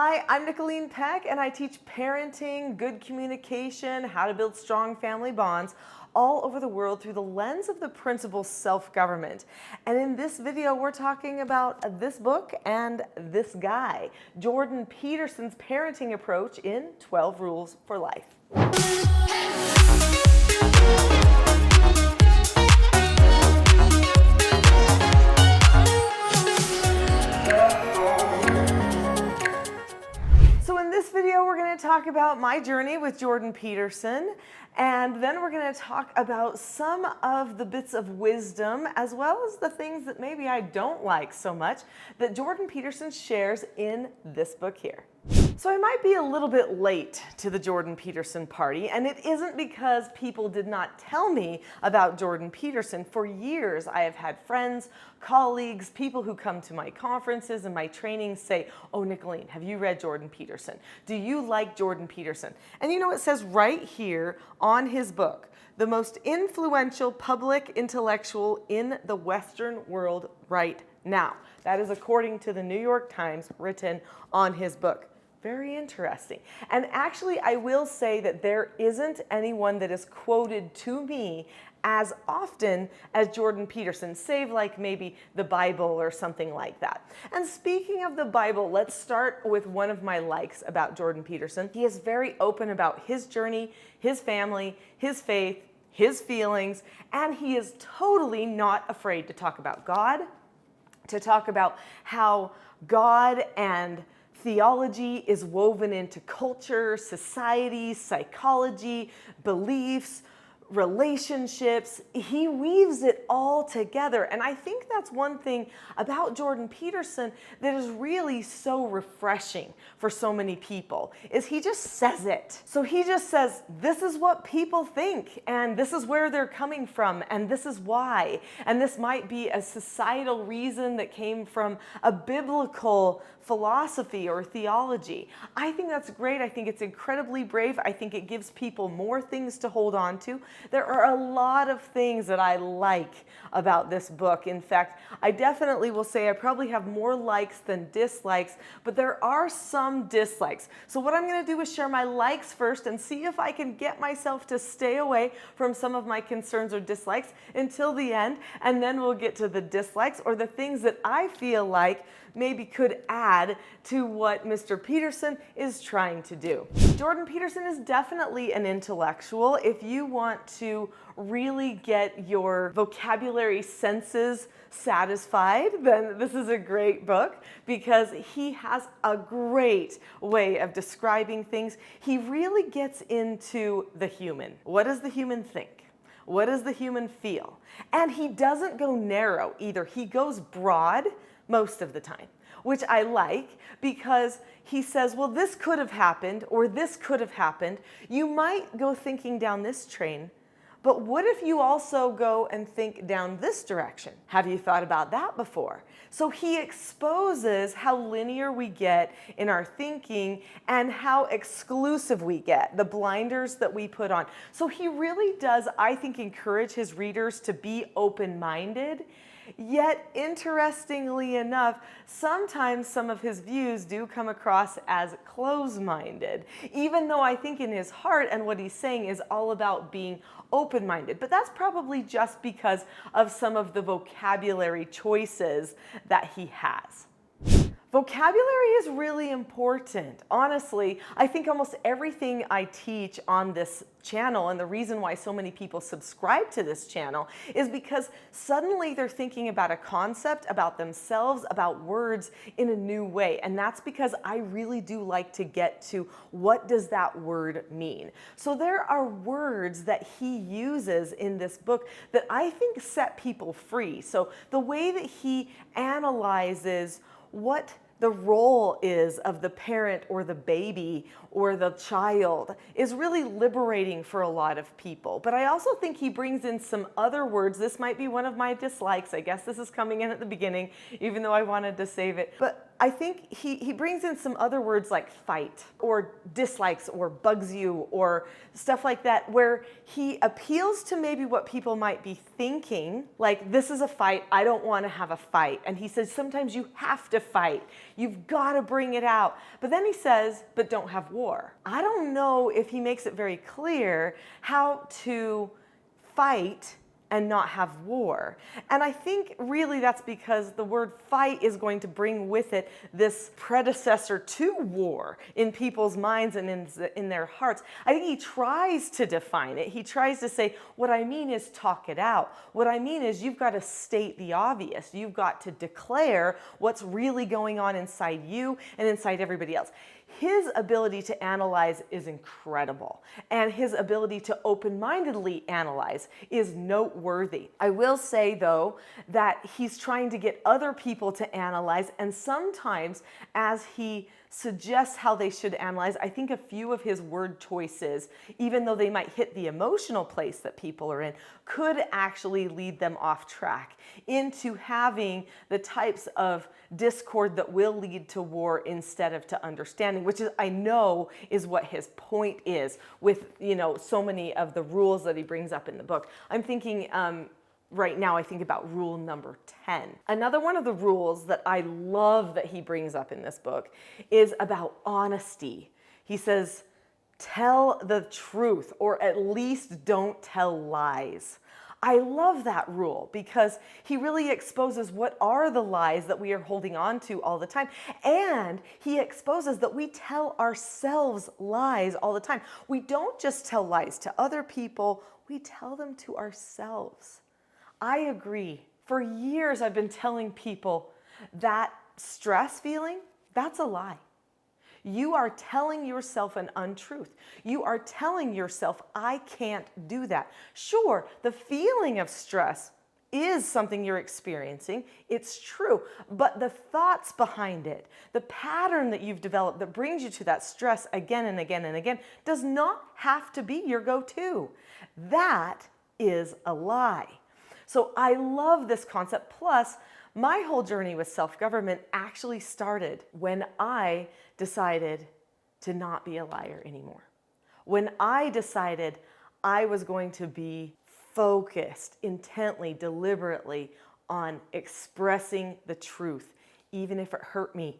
Hi, I'm Nicholeen Peck, and I teach parenting, good communication, how to build strong family bonds all over the world through the lens of the principle self-government. And in this video, we're talking about this book and this guy, Jordan Peterson's parenting approach in 12 Rules for Life. So in this video, we're going to talk about my journey with Jordan Peterson, and then we're going to talk about some of the bits of wisdom as well as the things that maybe I don't like so much that Jordan Peterson shares in this book here. So I might be a little bit late to the Jordan Peterson party, and it isn't because people did not tell me about Jordan Peterson. For years, I have had friends, colleagues, people who come to my conferences and my trainings say, "Oh, Nicholeen, have you read Jordan Peterson? Do you like Jordan Peterson?" And you know, it says right here on his book, the most influential public intellectual in the Western world right now. That is according to the New York Times, written on his book. Very interesting. And actually, I will say that there isn't anyone that is quoted to me as often as Jordan Peterson, save like maybe the Bible or something like that. And speaking of the Bible, let's start with one of my likes about Jordan Peterson. He is very open about his journey, his family, his faith, his feelings, and he is totally not afraid to talk about God, to talk about how God and theology is woven into culture, society, psychology, beliefs, relationships. He weaves it all together. And I think that's one thing about Jordan Peterson that is really so refreshing for so many people, is he just says it. So he just says, this is what people think, and this is where they're coming from, and this is why. And this might be a societal reason that came from a biblical philosophy or theology. I think that's great. I think it's incredibly brave. I think it gives people more things to hold on to. There are a lot of things that I like about this book. In fact, I definitely will say I probably have more likes than dislikes, but there are some dislikes. So what I'm going to do is share my likes first and see if I can get myself to stay away from some of my concerns or dislikes until the end, and then we'll get to the dislikes or the things that I feel like maybe could add to what Mr. Peterson is trying to do. Jordan Peterson is definitely an intellectual. If you want to really get your vocabulary senses satisfied, then this is a great book because he has a great way of describing things. He really gets into the human. What does the human think? What does the human feel? And he doesn't go narrow either. He goes broad most of the time, which I like because he says, well, this could have happened or this could have happened. You might go thinking down this train, but what if you also go and think down this direction? Have you thought about that before? So he exposes how linear we get in our thinking and how exclusive we get, the blinders that we put on. So he really does, I think, encourage his readers to be open-minded. Yet, interestingly enough, sometimes some of his views do come across as close-minded, even though I think in his heart and what he's saying is all about being open-minded. But that's probably just because of some of the vocabulary choices that he has. Vocabulary is really important. Honestly, I think almost everything I teach on this channel, and the reason why so many people subscribe to this channel, is because suddenly they're thinking about a concept, about themselves, about words in a new way. And that's because I really do like to get to what does that word mean. So there are words that he uses in this book that I think set people free. So the way that he analyzes what the role is of the parent or the baby or the child is really liberating for a lot of people. But I also think he brings in some other words. This might be one of my dislikes. I guess this is coming in at the beginning, even though I wanted to save it. But I think he brings in some other words like fight or dislikes or bugs you or stuff like that, where he appeals to maybe what people might be thinking, like, this is a fight, I don't want to have a fight. And he says, sometimes you have to fight. You've got to bring it out. But then he says, but don't have war. I don't know if he makes it very clear how to fight and not have war. And I think really that's because the word fight is going to bring with it this predecessor to war in people's minds and in their hearts. I think he tries to define it. He tries to say, what I mean is talk it out. What I mean is you've got to state the obvious. You've got to declare what's really going on inside you and inside everybody else. His ability to analyze is incredible, and his ability to open-mindedly analyze is noteworthy. I will say, though, that he's trying to get other people to analyze, and sometimes as he suggests how they should analyze, I think a few of his word choices, even though they might hit the emotional place that people are in, could actually lead them off track into having the types of discord that will lead to war instead of to understanding, which is, I know, is what his point is with, so many of the rules that he brings up in the book. I'm thinking, right now, I think about rule number 10. Another one of the rules that I love that he brings up in this book is about honesty. He says, tell the truth, or at least don't tell lies. I love that rule because he really exposes what are the lies that we are holding on to all the time. And he exposes that we tell ourselves lies all the time. We don't just tell lies to other people, we tell them to ourselves. I agree. For years, I've been telling people that stress feeling, that's a lie. You are telling yourself an untruth. You are telling yourself, I can't do that. Sure, the feeling of stress is something you're experiencing. It's true. But the thoughts behind it, the pattern that you've developed that brings you to that stress again and again and again, does not have to be your go-to. That is a lie. So I love this concept. Plus, my whole journey with self-government actually started when I decided to not be a liar anymore. When I decided I was going to be focused, intently, deliberately on expressing the truth, even if it hurt me,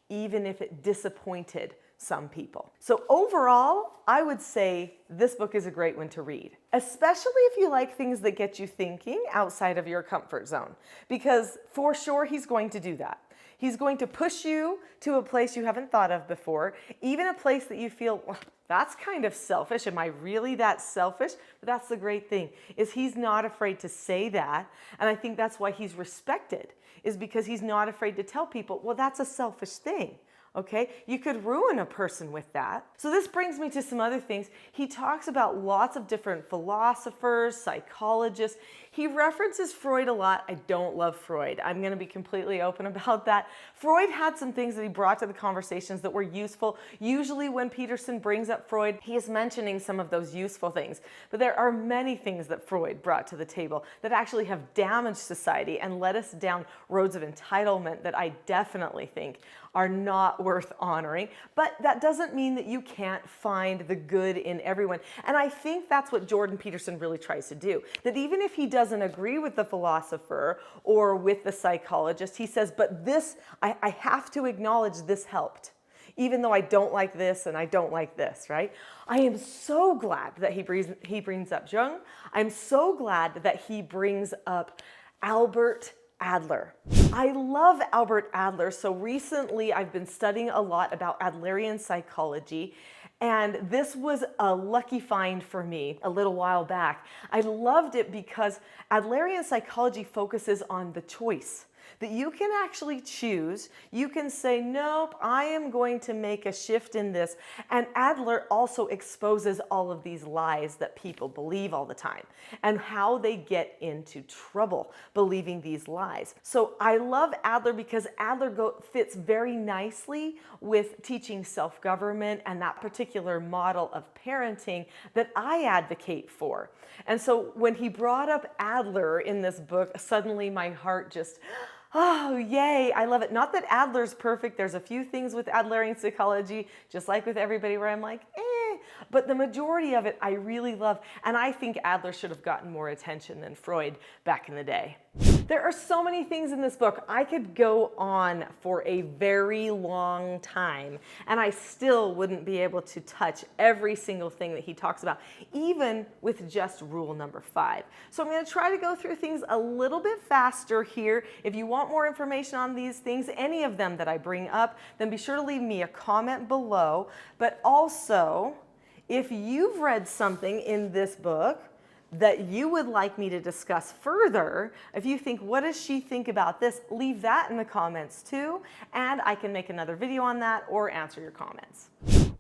even if it disappointed some people. So overall, I would say this book is a great one to read, especially if you like things that get you thinking outside of your comfort zone, because for sure he's going to do that. He's going to push you to a place you haven't thought of before, even a place that you feel, well, that's kind of selfish. Am I really that selfish? But that's the great thing, is he's not afraid to say that. And I think that's why he's respected, is because he's not afraid to tell people, well, that's a selfish thing. Okay, you could ruin a person with that. So this brings me to some other things. He talks about lots of different philosophers, psychologists. He references Freud a lot. I don't love Freud. I'm going to be completely open about that. Freud had some things that he brought to the conversations that were useful. Usually when Peterson brings up Freud, he is mentioning some of those useful things. But there are many things that Freud brought to the table that actually have damaged society and led us down roads of entitlement that I definitely think are not worth honoring. But that doesn't mean that you can't find the good in everyone. And I think that's what Jordan Peterson really tries to do. That even if he doesn't agree with the philosopher or with the psychologist, he says, but this, I have to acknowledge this helped. Even though I don't like this and I don't like this, right? I am so glad that he brings up Jung. I'm so glad that he brings up Albert Adler. I love Albert Adler. So recently I've been studying a lot about Adlerian psychology, and this was a lucky find for me a little while back. I loved it because Adlerian psychology focuses on the choice. That you can actually choose. You can say, nope, I am going to make a shift in this. And Adler also exposes all of these lies that people believe all the time and how they get into trouble believing these lies. So I love Adler because Adler fits very nicely with teaching self-government and that particular model of parenting that I advocate for. And so when he brought up Adler in this book, suddenly my heart just, Oh, yay. I love it. Not that Adler's perfect. There's a few things with Adlerian psychology, just like with everybody, where I'm like, but the majority of it I really love. And I think Adler should have gotten more attention than Freud back in the day. There are so many things in this book. I could go on for a very long time, and I still wouldn't be able to touch every single thing that he talks about, even with just rule number 5. So I'm going to try to go through things a little bit faster here. If you want more information on these things, any of them that I bring up, then be sure to leave me a comment below. But also, if you've read something in this book that you would like me to discuss further, if you think, what does she think about this, leave that in the comments too, and I can make another video on that or answer your comments.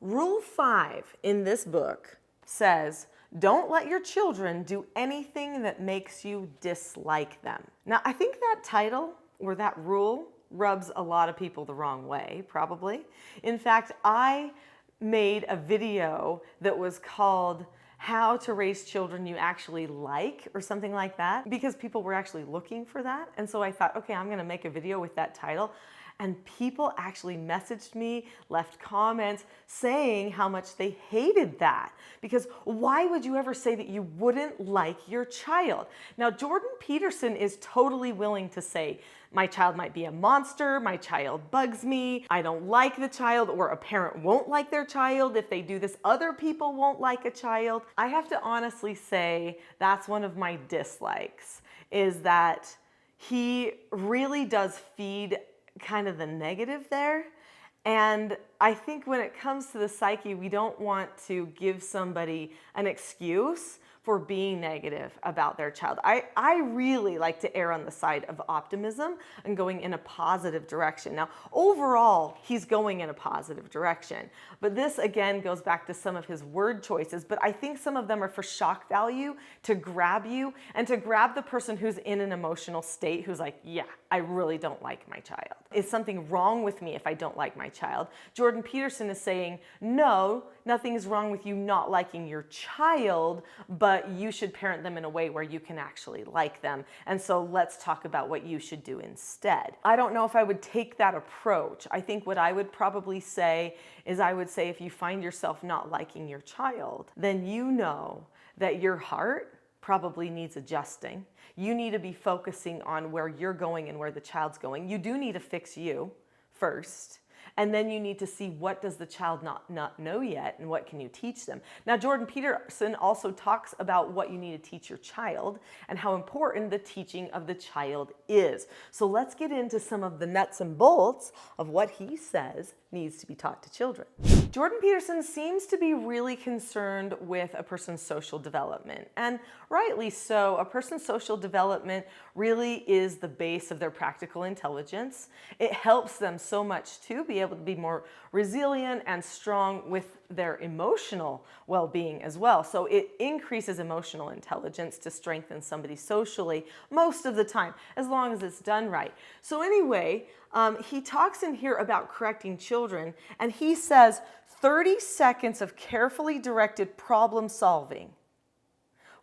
Rule 5 in this book says, don't let your children do anything that makes you dislike them. Now, I think that title or that rule rubs a lot of people the wrong way, probably. In fact, I made a video that was called How to Raise Children You Actually Like, or something like that, because people were actually looking for that. And so I thought, okay, I'm gonna make a video with that title. And people actually messaged me, left comments saying how much they hated that. Because why would you ever say that you wouldn't like your child? Now, Jordan Peterson is totally willing to say, my child might be a monster, my child bugs me, I don't like the child, or a parent won't like their child. If they do this, other people won't like a child. I have to honestly say that's one of my dislikes, is that he really does feed kind of the negative there. And I think when it comes to the psyche, we don't want to give somebody an excuse for being negative about their child. I really like to err on the side of optimism and going in a positive direction. Now, overall, he's going in a positive direction. But this, again, goes back to some of his word choices. But I think some of them are for shock value, to grab you, and to grab the person who's in an emotional state, who's like, yeah, I really don't like my child. Is something wrong with me if I don't like my child? Jordan Peterson is saying, no, nothing is wrong with you not liking your child, but you should parent them in a way where you can actually like them. And so let's talk about what you should do instead. I don't know if I would take that approach. I think what I would probably say is, I would say, if you find yourself not liking your child, then you know that your heart probably needs adjusting. You need to be focusing on where you're going and where the child's going. You do need to fix you first. And then you need to see, what does the child not know yet, and what can you teach them? Now, Jordan Peterson also talks about what you need to teach your child and how important the teaching of the child is. So let's get into some of the nuts and bolts of what he says needs to be taught to children. Jordan Peterson seems to be really concerned with a person's social development, and rightly so. A person's social development really is the base of their practical intelligence. It helps them so much to be able to be more resilient and strong with their emotional well-being as well. So it increases emotional intelligence to strengthen somebody socially most of the time, as long as it's done right. So anyway, he talks in here about correcting children, and he says 30 seconds of carefully directed problem solving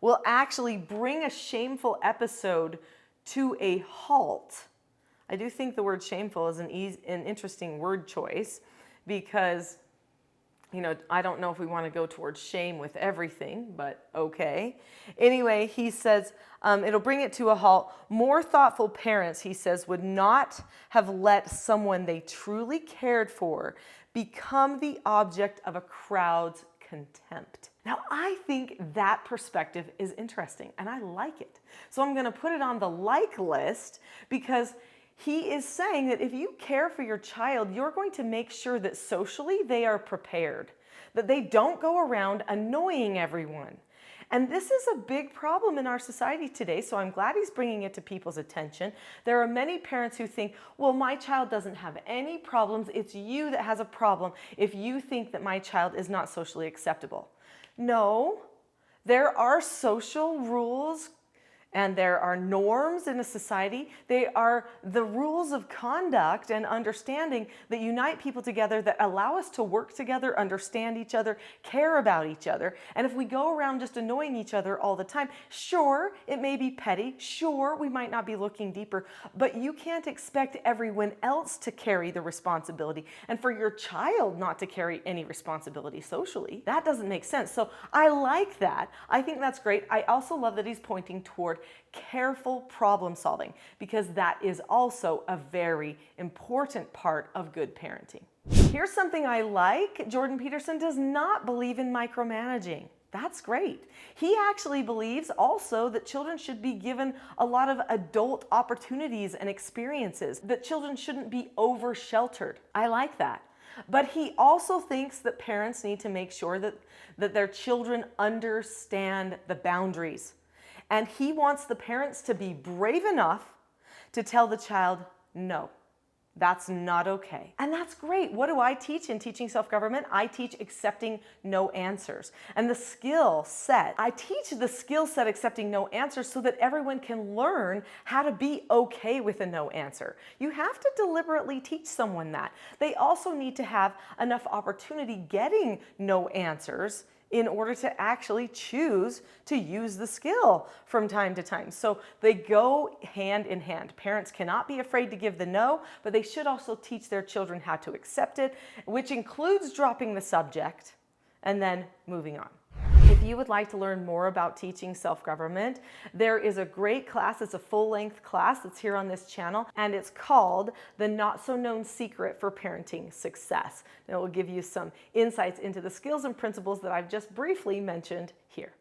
will actually bring a shameful episode to a halt. I do think the word shameful is an interesting word choice, because, you know, I don't know if we want to go towards shame with everything, but okay. Anyway, he says it'll bring it to a halt. More thoughtful parents, he says, would not have let someone they truly cared for become the object of a crowd's contempt. Now, I think that perspective is interesting, and I like it. So I'm going to put it on the like list, because he is saying that if you care for your child, you're going to make sure that socially they are prepared, that they don't go around annoying everyone. And this is a big problem in our society today, so I'm glad he's bringing it to people's attention. There are many parents who think, well, my child doesn't have any problems. It's you that has a problem if you think that my child is not socially acceptable. No, there are social rules And there are norms in a society. They are the rules of conduct and understanding that unite people together, that allow us to work together, understand each other, care about each other. And if we go around just annoying each other all the time, sure, it may be petty. Sure, we might not be looking deeper, but you can't expect everyone else to carry the responsibility and for your child not to carry any responsibility socially. That doesn't make sense. So I like that. I think that's great. I also love that he's pointing toward careful problem solving, because that is also a very important part of good parenting. Here's something I like. Jordan Peterson does not believe in micromanaging. That's great. He actually believes also that children should be given a lot of adult opportunities and experiences, that children shouldn't be over-sheltered. I like that. But he also thinks that parents need to make sure that their children understand the boundaries. And he wants the parents to be brave enough to tell the child, no, that's not okay. And that's great. What do I teach in teaching self-government? I teach accepting no answers. And the skill set, I teach the skill set accepting no answers so that everyone can learn how to be okay with a no answer. You have to deliberately teach someone that. They also need to have enough opportunity getting no answers in order to actually choose to use the skill from time to time. So they go hand in hand. Parents cannot be afraid to give the no, but they should also teach their children how to accept it, which includes dropping the subject and then moving on. If you would like to learn more about teaching self-government, there is a great class. It's a full-length class that's here on this channel, and it's called The Not-So-Known Secret for Parenting Success. And it will give you some insights into the skills and principles that I've just briefly mentioned here.